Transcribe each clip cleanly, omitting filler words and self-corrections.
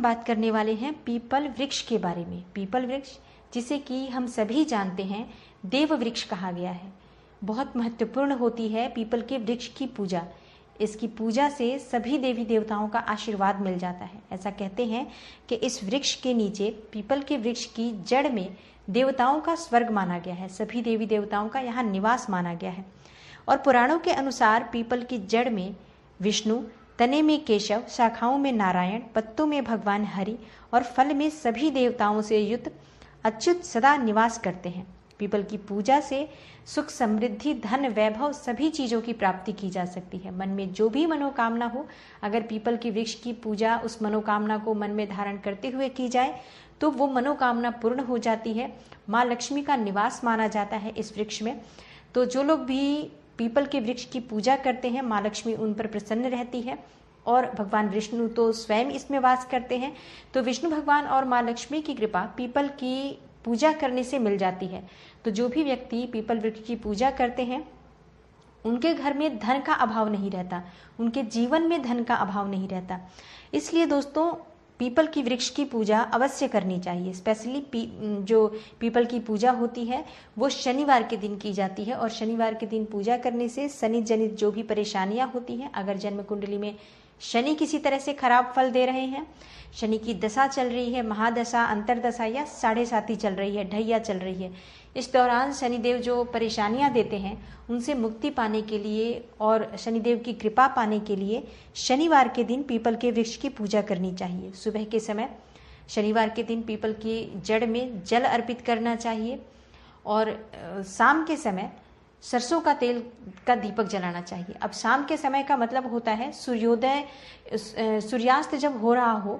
हम बात करने वाले हैं पीपल वृक्ष के बारे में। पीपल वृक्ष, जिसे कि हम सभी जानते हैं देव वृक्ष कहा गया है, बहुत महत्वपूर्ण होती है पीपल के वृक्ष की पूजा। इसकी पूजा से सभी देवी देवताओं का आशीर्वाद मिल जाता है। ऐसा कहते हैं कि इस वृक्ष के नीचे, पीपल के वृक्ष की जड़ में देवताओं का स्वर्ग माना गया है। सभी देवी देवताओं का यहाँ निवास माना गया है। और पुराणों के अनुसार पीपल की जड़ में विष्णु, तने में केशव, शाखाओं में नारायण, पत्तों में भगवान हरि और फल में सभी देवताओं से युक्त अच्युत सदा निवास करते हैं। पीपल की पूजा से सुख, समृद्धि, धन, वैभव सभी चीज़ों की प्राप्ति की जा सकती है। मन में जो भी मनोकामना हो, अगर पीपल के वृक्ष की पूजा उस मनोकामना को मन में धारण करते हुए की जाए तो वो मनोकामना पूर्ण हो जाती है। माँ लक्ष्मी का निवास माना जाता है इस वृक्ष में। तो जो लोग भी पीपल के वृक्ष की पूजा करते हैं, माँ लक्ष्मी उन पर प्रसन्न रहती है और भगवान विष्णु तो स्वयं इसमें वास करते हैं। तो विष्णु भगवान और माँ लक्ष्मी की कृपा पीपल की पूजा करने से मिल जाती है। तो जो भी व्यक्ति पीपल वृक्ष की पूजा करते हैं उनके घर में धन का अभाव नहीं रहता, उनके जीवन में धन का अभाव नहीं रहता। इसलिए दोस्तों पीपल की वृक्ष की पूजा अवश्य करनी चाहिए। स्पेशली जो पीपल की पूजा होती है वो शनिवार के दिन की जाती है और शनिवार के दिन पूजा करने से शनि जनित जो भी परेशानियां होती हैं, अगर जन्म कुंडली में शनि किसी तरह से खराब फल दे रहे हैं, शनि की दशा चल रही है, महादशा, अंतरदशा या 7.5 चल रही है, ढैया चल रही है, इस दौरान शनिदेव जो परेशानियां देते हैं उनसे मुक्ति पाने के लिए और शनिदेव की कृपा पाने के लिए शनिवार के दिन पीपल के वृक्ष की पूजा करनी चाहिए। सुबह के समय शनिवार के दिन पीपल की जड़ में जल अर्पित करना चाहिए और शाम के समय सरसों का तेल का दीपक जलाना चाहिए। अब शाम के समय का मतलब होता है सूर्योदय, सूर्यास्त जब हो रहा हो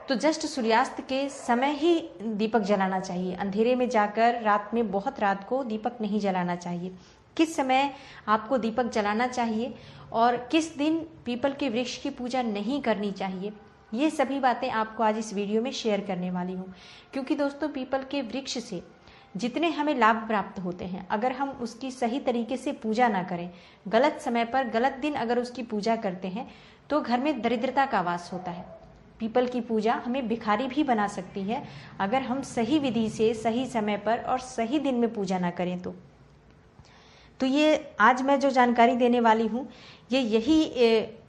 तो जस्ट सूर्यास्त के समय ही दीपक जलाना चाहिए। अंधेरे में जाकर रात में, बहुत रात को दीपक नहीं जलाना चाहिए। किस समय आपको दीपक जलाना चाहिए और किस दिन पीपल के वृक्ष की पूजा नहीं करनी चाहिए, ये सभी बातें आपको आज इस वीडियो में शेयर करने वाली हूँ। क्योंकि दोस्तों पीपल के वृक्ष से जितने हमें लाभ प्राप्त होते हैं, अगर हम उसकी सही तरीके से पूजा ना करें, गलत समय पर गलत दिन अगर उसकी पूजा करते हैं तो घर में दरिद्रता का वास होता है। पीपल की पूजा हमें भिखारी भी बना सकती है अगर हम सही विधि से, सही समय पर और सही दिन में पूजा ना करें तो ये आज मैं जो जानकारी देने वाली हूँ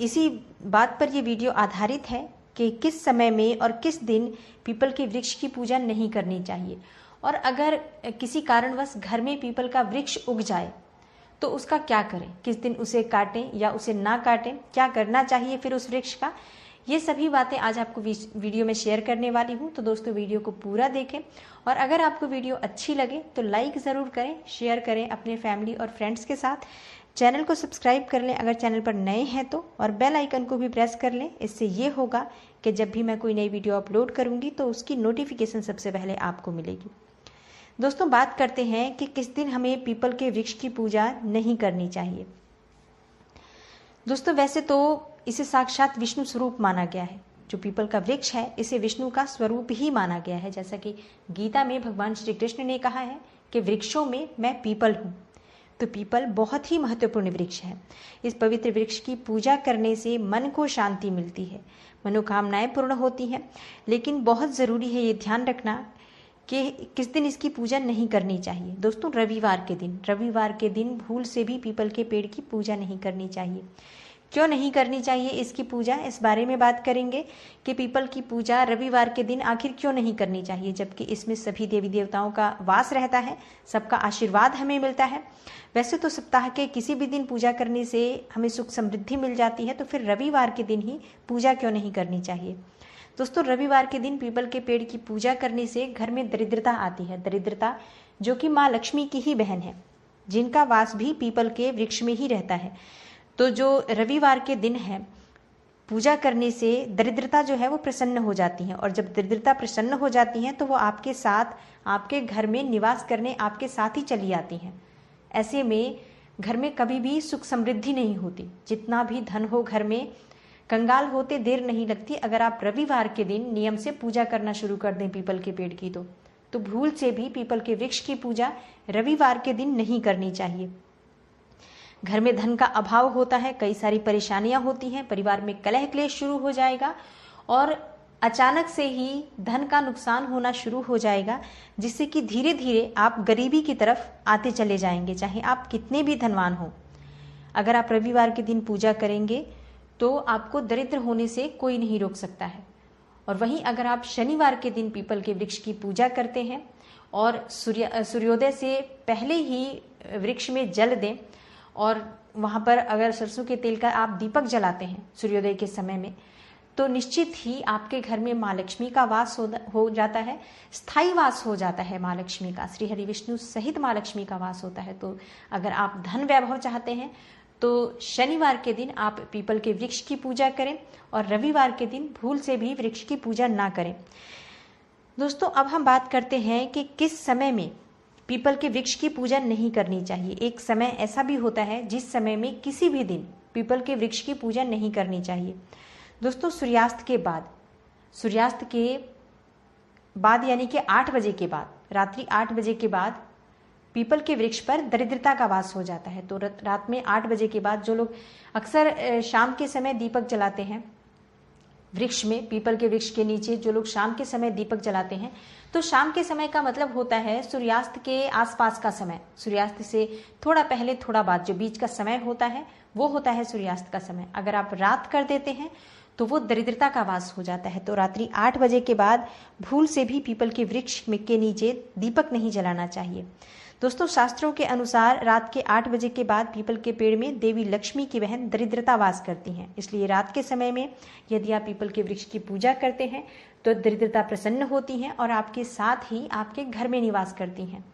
इसी बात पर ये वीडियो आधारित है कि किस समय में और किस दिन पीपल के वृक्ष की पूजा नहीं करनी चाहिए। और अगर किसी कारणवश घर में पीपल का वृक्ष उग जाए तो उसका क्या करें, किस दिन उसे काटें या उसे ना काटें, क्या करना चाहिए फिर उस वृक्ष का, ये सभी बातें आज आपको वीडियो में शेयर करने वाली हूँ। तो दोस्तों वीडियो को पूरा देखें और अगर आपको वीडियो अच्छी लगे तो लाइक ज़रूर करें, शेयर करें अपने फैमिली और फ्रेंड्स के साथ। चैनल को सब्सक्राइब कर लें अगर चैनल पर नए हैं तो, और बेल आइकन को भी प्रेस कर लें। इससे ये होगा कि जब भी मैं कोई नई वीडियो अपलोड करूँगी तो उसकी नोटिफिकेशन सबसे पहले आपको मिलेगी। दोस्तों बात करते हैं कि किस दिन हमें पीपल के वृक्ष की पूजा नहीं करनी चाहिए। दोस्तों वैसे तो इसे साक्षात विष्णु स्वरूप माना गया है। जो पीपल का वृक्ष है इसे विष्णु का स्वरूप ही माना गया है। जैसा कि गीता में भगवान श्री कृष्ण ने कहा है कि वृक्षों में मैं पीपल हूँ। तो पीपल बहुत ही महत्वपूर्ण वृक्ष है। इस पवित्र वृक्ष की पूजा करने से मन को शांति मिलती है, मनोकामनाएं पूर्ण होती हैं। लेकिन बहुत ज़रूरी है ये ध्यान रखना कि किस दिन इसकी पूजा नहीं करनी चाहिए। दोस्तों रविवार के दिन भूल से भी पीपल के पेड़ की पूजा नहीं करनी चाहिए। क्यों नहीं करनी चाहिए इसकी पूजा, इस बारे में बात करेंगे कि पीपल की पूजा रविवार के दिन आखिर क्यों नहीं करनी चाहिए, जबकि इसमें सभी देवी देवताओं का वास रहता है, सबका आशीर्वाद हमें मिलता है। वैसे तो सप्ताह के किसी भी दिन पूजा करने से हमें सुख समृद्धि मिल जाती है, तो फिर रविवार के दिन ही पूजा क्यों नहीं करनी चाहिए। दोस्तों रविवार के दिन पीपल के पेड़ की पूजा करने से घर में दरिद्रता आती है। दरिद्रता जो कि माँ लक्ष्मी की ही बहन है, जिनका वास भी पीपल के वृक्ष में ही रहता है। तो जो रविवार के दिन है पूजा करने से दरिद्रता जो है वो प्रसन्न हो जाती है, और जब दरिद्रता प्रसन्न हो जाती हैं तो वो आपके साथ, आपके घर में निवास करने आपके साथ ही चली आती हैं। ऐसे में घर में कभी भी सुख समृद्धि नहीं होती। जितना भी धन हो घर में, कंगाल होते देर नहीं लगती। अगर आप रविवार के दिन नियम से पूजा करना शुरू कर दें पीपल के पेड़ की तो भूल से भी पीपल के वृक्ष की पूजा रविवार के दिन नहीं करनी चाहिए। घर में धन का अभाव होता है, कई सारी परेशानियां होती हैं, परिवार में कलह क्लेश शुरू हो जाएगा और अचानक से ही धन का नुकसान होना शुरू हो जाएगा, जिससे कि धीरे धीरे आप गरीबी की तरफ आते चले जाएंगे, चाहे आप कितने भी धनवान हो। अगर आप रविवार के दिन पूजा करेंगे तो आपको दरिद्र होने से कोई नहीं रोक सकता है। और वहीं अगर आप शनिवार के दिन पीपल के वृक्ष की पूजा करते हैं और सूर्योदय से पहले ही वृक्ष में जल दें, और वहाँ पर अगर सरसों के तेल का आप दीपक जलाते हैं सूर्योदय के समय में, तो निश्चित ही आपके घर में माँ लक्ष्मी का वास हो जाता है, स्थायी वास हो जाता है माँ लक्ष्मी का, श्री हरि विष्णु सहित माँ लक्ष्मी का वास होता है। तो अगर आप धन वैभव चाहते हैं तो शनिवार के दिन आप पीपल के वृक्ष की पूजा करें और रविवार के दिन भूल से भी वृक्ष की पूजा ना करें। दोस्तों, अब हम बात करते हैं कि किस समय में पीपल के वृक्ष की पूजा नहीं करनी चाहिए। एक समय ऐसा भी होता है जिस समय में किसी भी दिन पीपल के वृक्ष की पूजा नहीं करनी चाहिए। दोस्तों, सूर्यास्त के बाद यानी कि 8 बजे के बाद, रात्रि 8 बजे के बाद पीपल के वृक्ष पर दरिद्रता का वास हो जाता है। तो रात में 8 बजे के बाद जो लोग अक्सर शाम के समय दीपक जलाते हैं वृक्ष में, पीपल के वृक्ष के नीचे जो लोग शाम के समय दीपक जलाते हैं, तो शाम के समय का मतलब होता है सूर्यास्त के आसपास का समय, सूर्यास्त से थोड़ा पहले थोड़ा बाद जो बीच का समय होता है वो होता है सूर्यास्त का समय। अगर आप रात कर देते हैं तो वो दरिद्रता का वास हो जाता है। तो रात्रि 8 बजे के बाद भूल से भी पीपल के वृक्ष के नीचे दीपक नहीं जलाना चाहिए। दोस्तों, शास्त्रों के अनुसार रात के 8 बजे के बाद पीपल के पेड़ में देवी लक्ष्मी की बहन दरिद्रता वास करती हैं, इसलिए रात के समय में यदि आप पीपल के वृक्ष की पूजा करते हैं तो दरिद्रता प्रसन्न होती हैं और आपके साथ ही आपके घर में निवास करती हैं।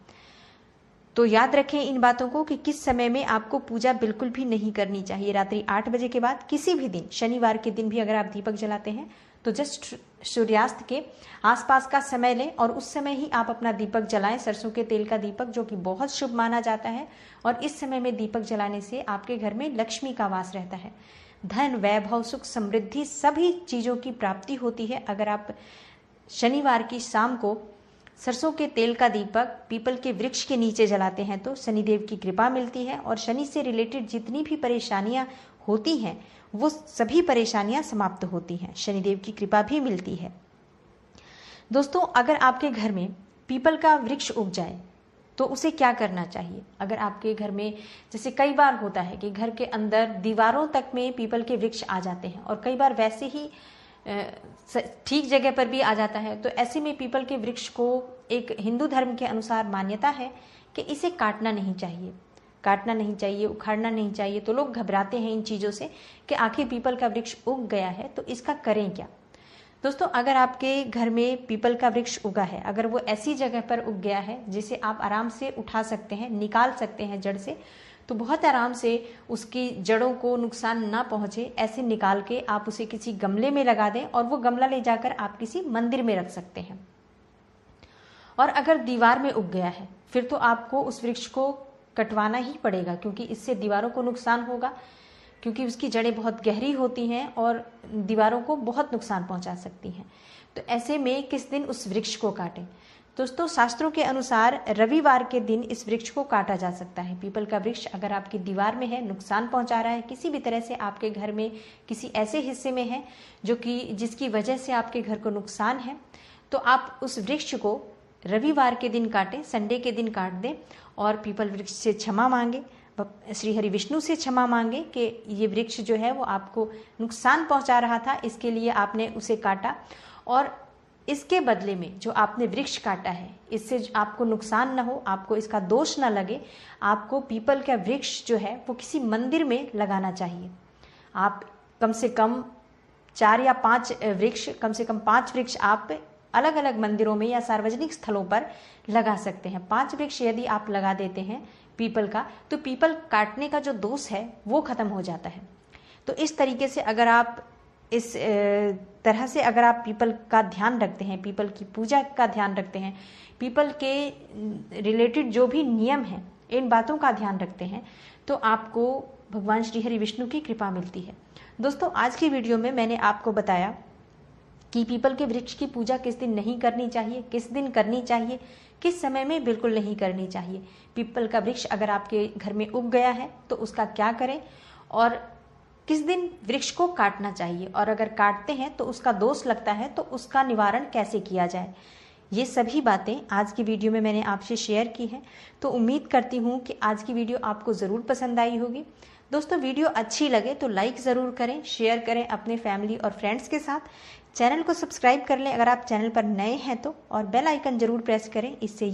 तो याद रखें इन बातों को कि किस समय में आपको पूजा बिल्कुल भी नहीं करनी चाहिए। रात्रि 8 बजे के बाद किसी भी दिन, शनिवार के दिन भी अगर आप दीपक जलाते हैं तो जस्ट सूर्यास्त के आसपास का समय लें और उस समय ही आप अपना दीपक जलाएं, सरसों के तेल का दीपक, जो कि बहुत शुभ माना जाता है। और इस समय में दीपक जलाने से आपके घर में लक्ष्मी का वास रहता है, धन वैभव सुख समृद्धि सभी चीज़ों की प्राप्ति होती है। अगर आप शनिवार की शाम को सरसों के तेल का दीपक पीपल के वृक्ष के नीचे जलाते हैं तो शनिदेव की कृपा मिलती है और शनि से रिलेटेड जितनी भी परेशानियां होती हैं वो सभी परेशानियां समाप्त होती हैं, शनिदेव की कृपा भी मिलती है। दोस्तों, अगर आपके घर में पीपल का वृक्ष उग जाए तो उसे क्या करना चाहिए। अगर आपके घर में, जैसे कई बार होता है कि घर के अंदर दीवारों तक में पीपल के वृक्ष आ जाते हैं और कई बार वैसे ही ठीक जगह पर भी आ जाता है, तो ऐसे में पीपल के वृक्ष को एक हिंदू धर्म के अनुसार मान्यता है कि इसे काटना नहीं चाहिए, उखाड़ना नहीं चाहिए। तो लोग घबराते हैं इन चीज़ों से कि आखिर पीपल का वृक्ष उग गया है तो इसका करें क्या। दोस्तों, अगर आपके घर में पीपल का वृक्ष उगा है, अगर वो ऐसी जगह पर उग गया है जिसे आप आराम से उठा सकते हैं, निकाल सकते हैं जड़ से, तो बहुत आराम से उसकी जड़ों को नुकसान ना पहुंचे ऐसे निकाल के आप उसे किसी गमले में लगा दें और वो गमला ले जाकर आप किसी मंदिर में रख सकते हैं। और अगर दीवार में उग गया है फिर तो आपको उस वृक्ष को कटवाना ही पड़ेगा, क्योंकि इससे दीवारों को नुकसान होगा, क्योंकि उसकी जड़ें बहुत गहरी होती हैं और दीवारों को बहुत नुकसान पहुंचा सकती हैं। तो ऐसे में किस दिन उस वृक्ष को काटें। दोस्तों, शास्त्रों के अनुसार रविवार के दिन इस वृक्ष को काटा जा सकता है। पीपल का वृक्ष अगर आपकी दीवार में है, नुकसान पहुंचा रहा है, किसी भी तरह से आपके घर में किसी ऐसे हिस्से में है जो कि जिसकी वजह से आपके घर को नुकसान है, तो आप उस वृक्ष को रविवार के दिन काटें, संडे के दिन काट दें और पीपल वृक्ष से क्षमा मांगे, श्री हरि विष्णु से क्षमा मांगे कि ये वृक्ष जो है वो आपको नुकसान पहुंचा रहा था, इसके लिए आपने उसे काटा और इसके बदले में जो आपने वृक्ष काटा है इससे आपको नुकसान ना हो, आपको इसका दोष ना लगे, आपको पीपल का वृक्ष जो है वो किसी मंदिर में लगाना चाहिए। आप कम से कम 4 या 5 वृक्ष, कम से कम 5 वृक्ष आप अलग अलग मंदिरों में या सार्वजनिक स्थलों पर लगा सकते हैं। 5 वृक्ष यदि आप लगा देते हैं पीपल का, तो पीपल काटने का जो दोष है वो खत्म हो जाता है। तो इस तरीके से अगर आप इस तरह से अगर आप पीपल का ध्यान रखते हैं, पीपल की पूजा का ध्यान रखते हैं, पीपल के रिलेटेड जो भी नियम हैं इन बातों का ध्यान रखते हैं, तो आपको भगवान श्री हरि विष्णु की कृपा मिलती है। दोस्तों, आज की वीडियो में मैंने आपको बताया कि पीपल के वृक्ष की पूजा किस दिन नहीं करनी चाहिए, किस दिन करनी चाहिए, किस समय में बिल्कुल नहीं करनी चाहिए। पीपल का वृक्ष अगर आपके घर में उग गया है तो उसका क्या करें और किस दिन वृक्ष को काटना चाहिए, और अगर काटते हैं तो उसका दोष लगता है तो उसका निवारण कैसे किया जाए। ये सभी बातें आज की वीडियो में मैंने आपसे शेयर की हैं। तो उम्मीद करती हूँ कि आज की वीडियो आपको ज़रूर पसंद आई होगी। दोस्तों, वीडियो अच्छी लगे तो लाइक ज़रूर करें, शेयर करें अपने फैमिली और फ्रेंड्स के साथ। चैनल को सब्सक्राइब कर लें अगर आप चैनल पर नए हैं तो, और बेल आइकन ज़रूर प्रेस करें। इससे